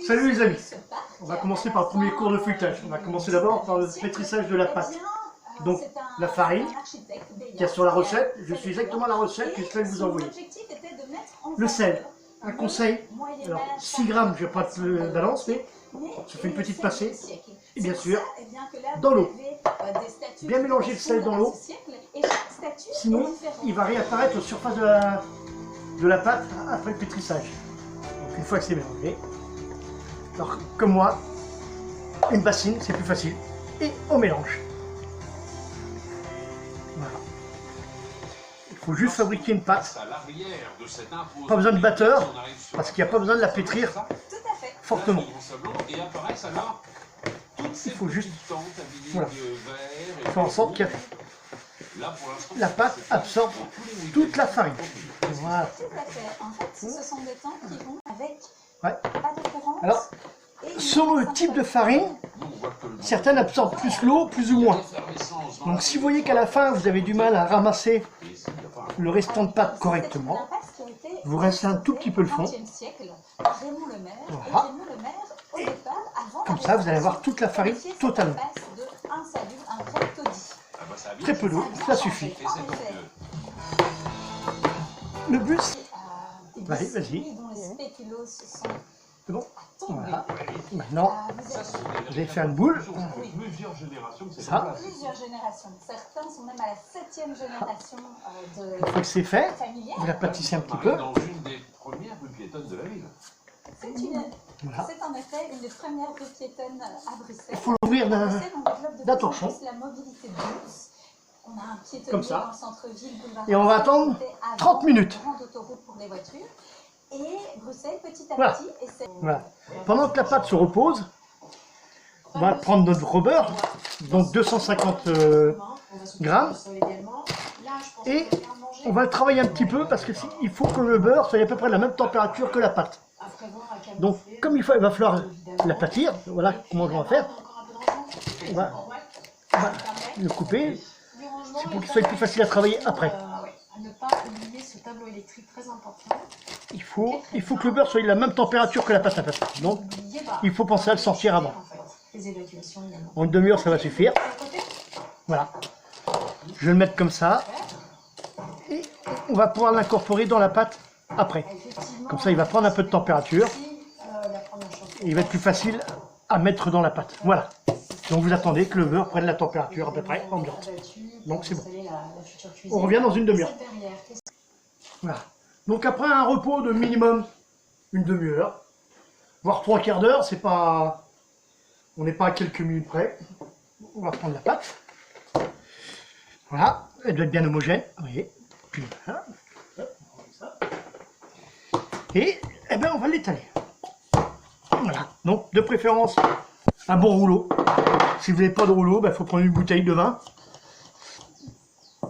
Salut les amis, on va commencer par le premier cours de feuilletage. On va commencer d'abord par le pétrissage de la pâte. Donc la farine qu'il y a sur la recette, je suis exactement la recette que je vais vous envoyer. Le sel, un conseil, alors 6 grammes, je n'ai pas de balance, mais je fais une petite passée. Et bien sûr, dans l'eau. Bien mélanger le sel dans l'eau, sinon il va réapparaître aux surfaces de la pâte après le pétrissage. Donc une fois que c'est mélangé, alors comme moi, une bassine c'est plus facile, et on mélange. Voilà. Il faut juste fabriquer une pâte, pas besoin de batteur, parce qu'il n'y a pas besoin de la pétrir fortement. Il faut juste voilà, faire en sorte que la pâte absorbe toute la farine. Voilà. En fait, ce sont des temps qui vont avec ouais. pas de courant. Alors, selon le type de farine, certaines absorbent plus l'eau, plus ou moins. Donc si vous voyez qu'à la fin, vous avez du mal à ramasser le restant de pâte correctement, vous rincez un tout petit peu le fond. Voilà. Et comme ça, vous allez avoir toute la farine totalement. Très peu d'eau, ça suffit. Le but, vas-y. C'est bon. Voilà. Maintenant, vous allez faire une boule. Ça. Plusieurs générations. Certains sont même à la 7e génération de. Une fois que c'est fait, vous l'aplatissez un petit peu. Dans une des premières rues piétonnes de la ville. C'est en effet une des premières rues piétonnes à Bruxelles. Il faut l'ouvrir d'un torchon. On a un piétonnier comme ça. dans le centre-ville, et on va attendre 30 minutes. Grande autoroute pour les voitures. Et Bruxelles, petit à voilà. petit, essaie. Voilà. Pendant que la pâte se repose, on va prendre notre beurre, donc 250 grammes, et on va le travailler un petit peu parce qu'il faut que le beurre soit à peu près à la même température que la pâte. Donc, comme il va falloir l'aplatir, voilà comment on va faire. On va le couper. C'est pour qu'il soit plus facile à travailler après. Ne pas oublier ce tableau électrique très important. Il faut que le beurre soit à la même température que la pâte à pâte. Donc, il faut penser à le sortir avant. En une demi-heure, ça va suffire. Voilà. Je vais le mettre comme ça. Et on va pouvoir l'incorporer dans la pâte après. Comme ça, il va prendre un peu de température. Et il va être plus facile à mettre dans la pâte. Voilà. Donc vous attendez que le beurre prenne la température à peu près ambiante. Donc c'est bon. On revient dans une demi-heure. Voilà. Donc après un repos de minimum une demi-heure, voire 3/4 d'heure, c'est pas. On n'est pas à quelques minutes près. On va prendre la pâte. Voilà. Elle doit être bien homogène. Vous voyez. Puis voilà. Et eh ben on va l'étaler. Voilà. Donc de préférence un bon rouleau. Si vous n'avez pas de rouleau, il faut prendre une bouteille de vin.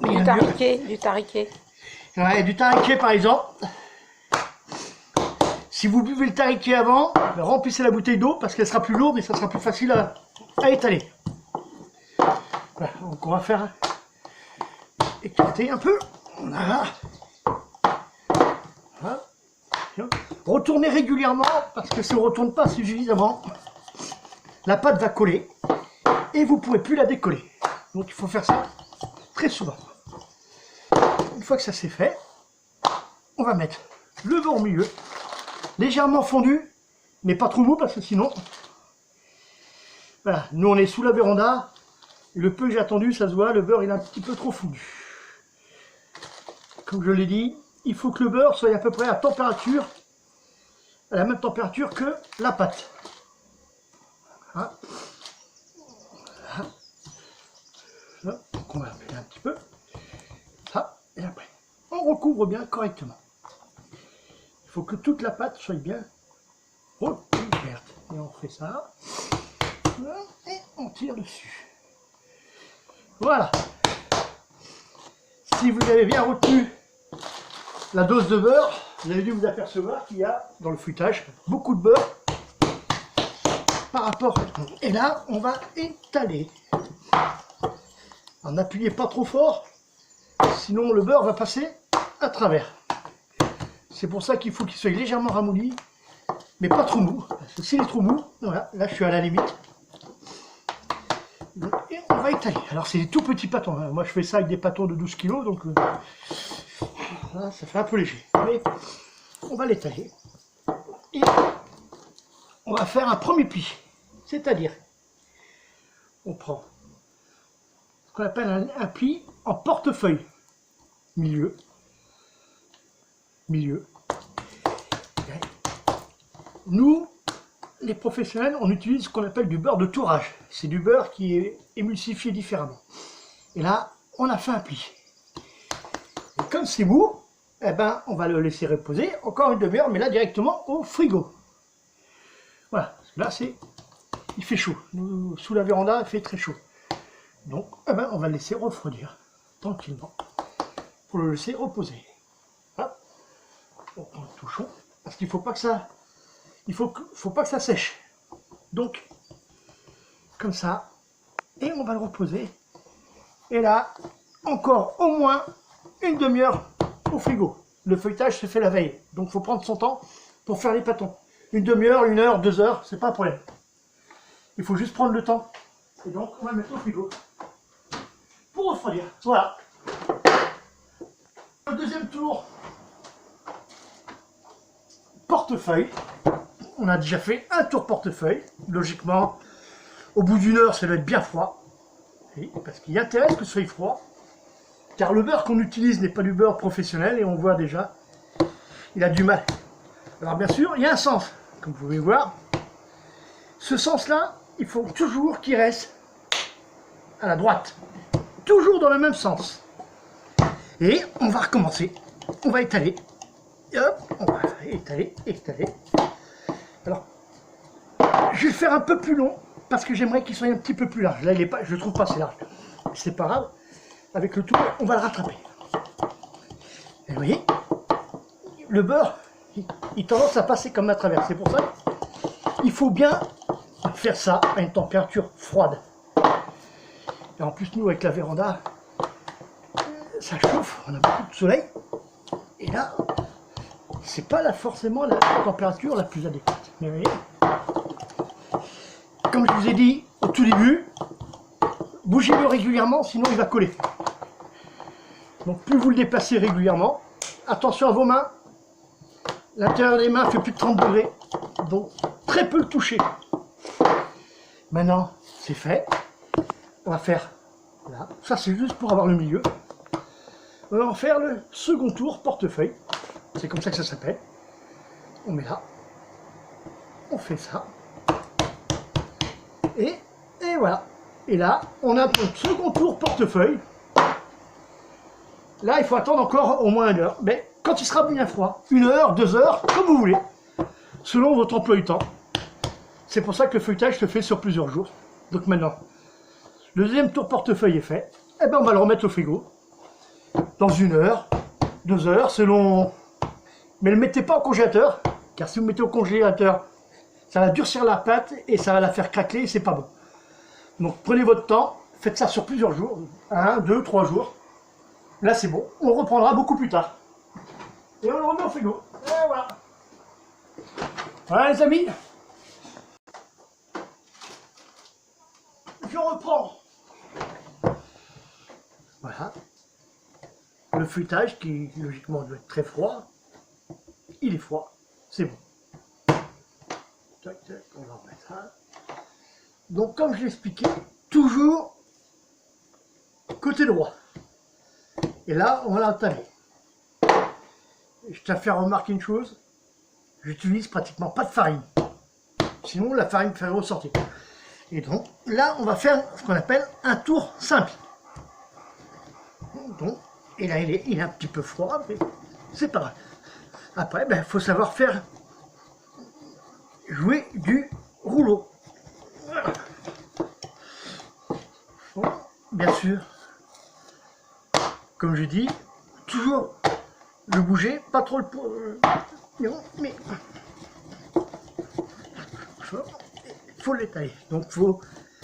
Du tariquet. Ouais, du tariquet par exemple. Si vous buvez le tariquet avant, remplissez la bouteille d'eau parce qu'elle sera plus lourde et ça sera plus facile à étaler. Voilà, donc on va faire éclater un peu. Voilà. Voilà. Retournez régulièrement parce que si on ne retourne pas suffisamment, la pâte va coller et vous ne pourrez plus la décoller. Donc il faut faire ça très souvent. Une fois que ça c'est fait, on va mettre le beurre au milieu, légèrement fondu, mais pas trop mou parce que sinon, voilà, nous on est sous la véranda, et le peu que j'ai attendu, ça se voit, le beurre il est un petit peu trop fondu. Comme je l'ai dit, il faut que le beurre soit à peu près à la même température que la pâte. Voilà. Voilà. Donc on va appeler un petit peu. Ça, et après, on recouvre bien correctement. Il faut que toute la pâte soit bien recouverte. Et on fait ça. Et on tire dessus. Voilà. Si vous avez bien retenu la dose de beurre, vous avez dû vous apercevoir qu'il y a dans le feuilletage beaucoup de beurre par rapport. Et là, on va étaler. N'appuyez pas trop fort, sinon le beurre va passer à travers. C'est pour ça qu'il faut qu'il soit légèrement ramolli mais pas trop mou, parce que s'il est trop mou, voilà, là je suis à la limite. Donc, et on va étaler. Alors c'est des tout petits pâtons, hein. Moi je fais ça avec des pâtons de 12 kg, donc voilà, ça fait un peu léger. Mais on va l'étaler. Et on va faire un premier pli, c'est-à-dire, on prend ce qu'on appelle un pli en portefeuille. Milieu. Nous, les professionnels, on utilise ce qu'on appelle du beurre de tourrage. C'est du beurre qui est émulsifié différemment. Et là, on a fait un pli. Et comme c'est mou, eh ben, on va le laisser reposer encore une demi-heure, mais là directement au frigo. Voilà, parce que là il fait chaud. Nous, sous la véranda, il fait très chaud. Donc, eh ben, on va le laisser refroidir tranquillement pour le laisser reposer. Hop. On prend le touchon parce qu'il faut pas que ça, faut pas que ça sèche. Donc, comme ça, et on va le reposer. Et là, encore au moins une demi-heure au frigo. Le feuilletage se fait la veille, donc il faut prendre son temps pour faire les pâtons. Une demi-heure, 1 heure, 2 heures, c'est pas un problème. Il faut juste prendre le temps. Et donc, on va le mettre au frigo pour refroidir. Voilà. Le deuxième tour, portefeuille. On a déjà fait un tour portefeuille. Logiquement, au bout d'1 heure, ça doit être bien froid. Et parce qu'il y a intérêt que ce soit froid. Car le beurre qu'on utilise n'est pas du beurre professionnel et on voit déjà, il a du mal. Alors bien sûr, il y a un sens, comme vous pouvez voir. Ce sens-là, il faut toujours qu'il reste à la droite. Toujours dans le même sens. Et on va recommencer. On va étaler. Et hop, on va étaler. Alors, je vais le faire un peu plus long, parce que j'aimerais qu'il soit un petit peu plus large. Là, il est pas, je le trouve pas assez large. C'est pas grave. Avec le tour, on va le rattraper. Et vous voyez, le beurre, il tendance à passer comme à travers. C'est pour ça qu'il faut bien faire ça à une température froide. Et en plus, nous, avec la véranda, ça chauffe, on a beaucoup de soleil. Et là, c'est pas là forcément la température la plus adéquate. Mais vous voyez, comme je vous ai dit au tout début, bougez-le régulièrement, sinon il va coller. Donc plus vous le déplacez régulièrement, attention à vos mains. L'intérieur des mains fait plus de 30 degrés, donc très peu le toucher. Maintenant, c'est fait. On va faire là. Ça, c'est juste pour avoir le milieu. On va en faire le second tour portefeuille. C'est comme ça que ça s'appelle. On met là. On fait ça. Et voilà. Et là, on a notre second tour portefeuille. Là, il faut attendre encore au moins 1 heure. Mais quand il sera bien froid, 1 heure, 2 heures, comme vous voulez. Selon votre emploi du temps. C'est pour ça que le feuilletage se fait sur plusieurs jours. Donc maintenant, le deuxième tour portefeuille est fait. Et ben on va le remettre au frigo. Dans 1 heure, 2 heures, selon... Mais ne le mettez pas au congélateur. Car si vous le mettez au congélateur, ça va durcir la pâte et ça va la faire craquer et c'est pas bon. Donc prenez votre temps, faites ça sur plusieurs jours. 1, 2, 3 jours. Là c'est bon. On reprendra beaucoup plus tard. Et on le remet au frigo. Et voilà. Voilà les amis. Je reprends. Voilà. Le feuilletage qui logiquement doit être très froid. Il est froid. C'est bon. Tac, tac, on va remettre ça. Donc comme je l'expliquais, toujours côté droit. Et là, on va l'entamer. Je tiens à faire remarquer une chose. J'utilise pratiquement pas de farine. Sinon, la farine fait ressortir. Et donc, là, on va faire ce qu'on appelle un tour simple. Donc, et là, il est un petit peu froid, mais c'est pas grave. Après, il faut savoir faire jouer du rouleau. Voilà. Bon, bien sûr, comme je dis, toujours le bouger, pas trop le... mais faut l'étaler. Donc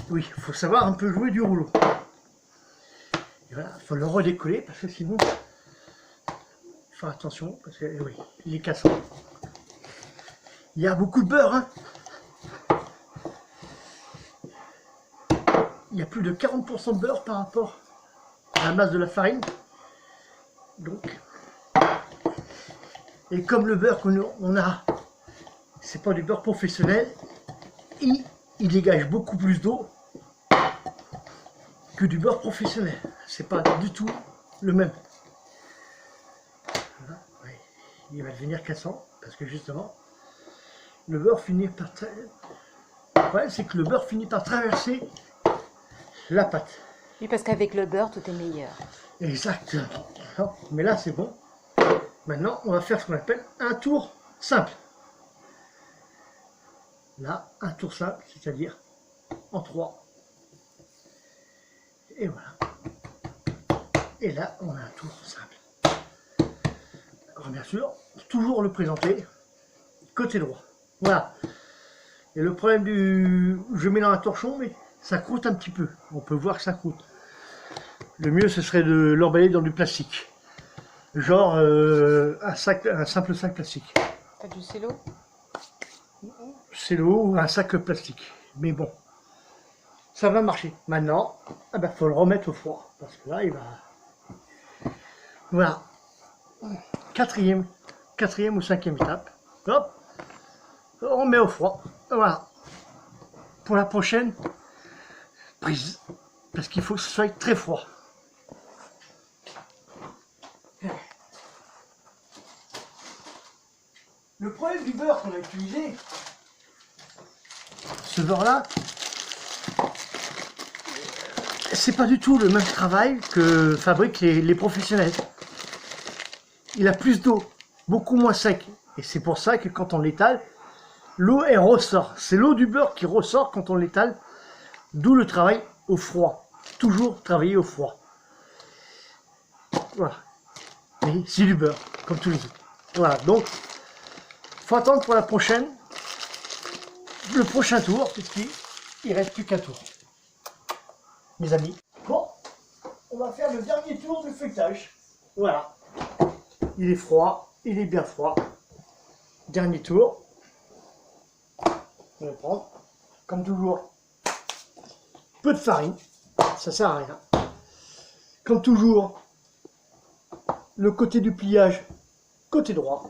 oui, faut savoir un peu jouer du rouleau. Et voilà, faut le redécoller parce que sinon, faut faire attention parce que oui, il est cassant. Il y a beaucoup de beurre, hein. Il y a plus de 40% de beurre par rapport à la masse de la farine. Donc, et comme le beurre qu'on a, c'est pas du beurre professionnel, il dégage beaucoup plus d'eau que du beurre professionnel. C'est pas du tout le même. Voilà, ouais. Il va devenir cassant parce que justement, le beurre finit par... Le problème, c'est que le beurre finit par traverser la pâte. Oui, parce qu'avec le beurre, tout est meilleur. Exactement. Mais là, c'est bon. Maintenant, on va faire ce qu'on appelle un tour simple. Là, un tour simple, c'est-à-dire en 3. Et voilà. Et là, on a un tour simple. Alors, bien sûr, toujours le présenter côté droit. Voilà. Et le problème du... Je mets dans un torchon, mais ça croûte un petit peu. On peut voir que ça croûte. Le mieux, ce serait de l'emballer dans du plastique. Genre un simple sac plastique. T'as du cello? Cello ou un sac plastique. Mais bon, ça va marcher. Maintenant, il faut le remettre au froid. Parce que là, il va... Voilà. Quatrième ou cinquième étape. Hop. On met au froid. Voilà. Pour la prochaine prise. Parce qu'il faut que ce soit très froid. Le problème du beurre qu'on a utilisé, ce beurre-là, c'est pas du tout le même travail que fabriquent les professionnels. Il a plus d'eau, beaucoup moins sec. Et c'est pour ça que quand on l'étale, l'eau elle ressort. C'est l'eau du beurre qui ressort quand on l'étale, d'où le travail au froid. Toujours travailler au froid. Voilà. Mais c'est du beurre, comme tous les autres. Voilà, donc, faut attendre pour la prochaine, le prochain tour, puisqu'il ne reste plus qu'un tour. Mes amis. Bon, on va faire le dernier tour de feuilletage. Voilà. Il est froid, il est bien froid. Dernier tour. On va prendre, comme toujours, peu de farine. Ça sert à rien. Comme toujours, le côté du pliage, côté droit.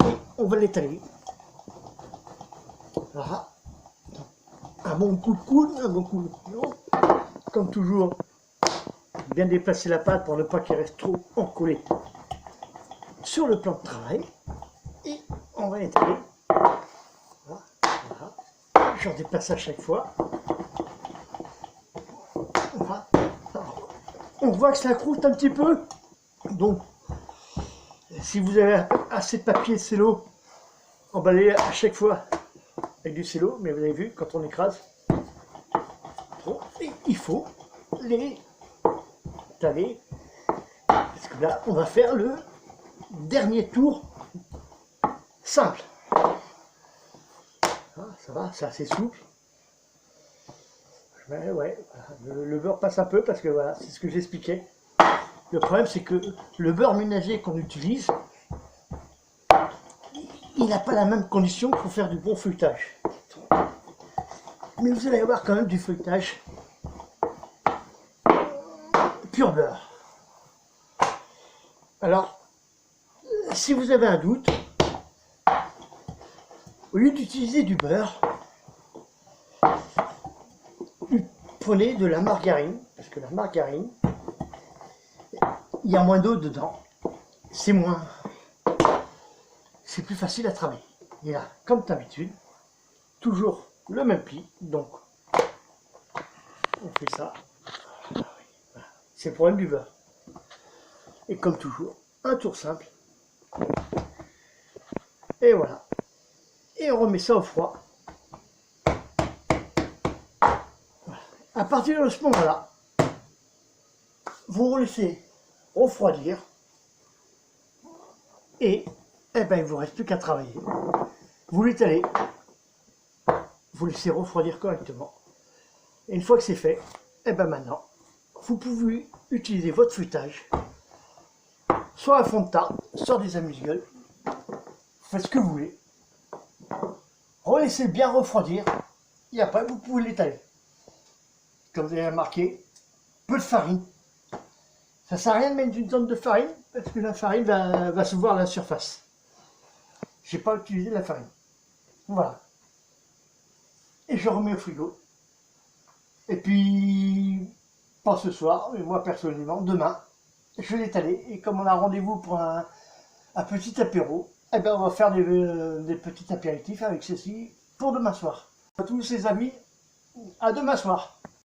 Et on va l'étaler. Voilà. Un bon coup de coude, un bon coup de coude. Comme toujours, bien déplacer la pâte pour ne pas qu'elle reste trop encollée sur le plan de travail. Et on va l'étaler. Voilà. Voilà. Je redéplace à chaque fois. Voilà. On voit que ça croûte un petit peu. Donc, si vous avez assez de papier cello, emballez à chaque fois avec du cello, mais vous avez vu, quand on écrase, il faut les taler, parce que là, on va faire le dernier tour simple. Ah, ça va, c'est assez souple. Ouais, le beurre passe un peu, parce que voilà, c'est ce que j'expliquais. Le problème, c'est que le beurre ménager qu'on utilise, il n'a pas la même condition pour faire du bon feuilletage. Mais vous allez avoir quand même du feuilletage pur beurre. Alors, si vous avez un doute, au lieu d'utiliser du beurre, prenez de la margarine, parce que la margarine, il y a moins d'eau dedans, c'est plus facile à travailler. Et là, comme d'habitude, toujours le même pli, donc on fait ça. C'est le problème du beurre. Et comme toujours, un tour simple. Et voilà. Et on remet ça au froid. Voilà. À partir de ce moment-là, vous laissez refroidir. Et il ne vous reste plus qu'à travailler. Vous l'étalez. Vous laissez refroidir correctement. Et une fois que c'est fait, maintenant, vous pouvez utiliser votre feuilletage, soit un fond de tarte, soit des amuse-gueules. Faites ce que vous voulez. relaissez bien refroidir et après vous pouvez l'étaler. Comme vous avez remarqué, peu de farine. Ça ne sert à rien de mettre une tonne de farine parce que la farine va se voir à la surface. Je n'ai pas utilisé la farine. Voilà. Et je remets au frigo. Et puis, pas ce soir, mais moi personnellement, demain, je vais l'étaler. Et comme on a rendez-vous pour un petit apéro, eh ben on va faire des petits apéritifs avec ceci pour demain soir. À tous ces amis, à demain soir.